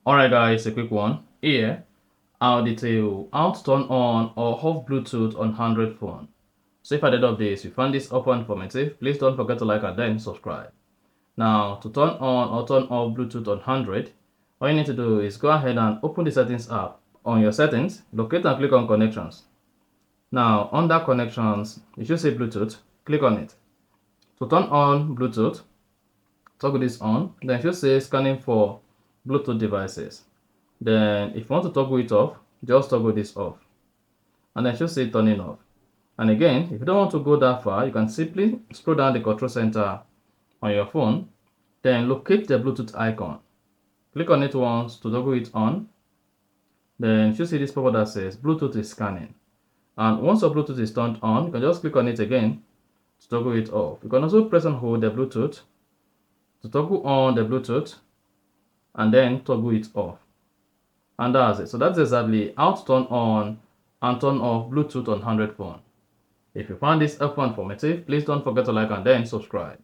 Alright guys, a quick one. Here, I'll detail how to turn on or off Bluetooth on Android phone. So if at the end of this you find this helpful and informative, please don't forget to like and then subscribe. Now, to turn on or turn off Bluetooth on Android, all you need to do is go ahead and open the settings app. On your settings, locate and click on connections. Now, under connections, you should say Bluetooth, click on it. To turn on Bluetooth, toggle this on, then you should say scanning for Bluetooth devices. Then if you want to toggle it off, just toggle this off. And then should say turning off. And again, if you don't want to go that far, you can simply scroll down the control center on your phone, then locate the Bluetooth icon. Click on it once to toggle it on. Then you should see this pop-up that says Bluetooth is scanning. And once your Bluetooth is turned on, you can just click on it again to toggle it off. You can also press and hold the Bluetooth to toggle on the Bluetooth and then toggle it off. And that's it. So that's exactly how to turn on and turn off Bluetooth on Android phone. If you found this helpful and informative, please don't forget to like and then subscribe.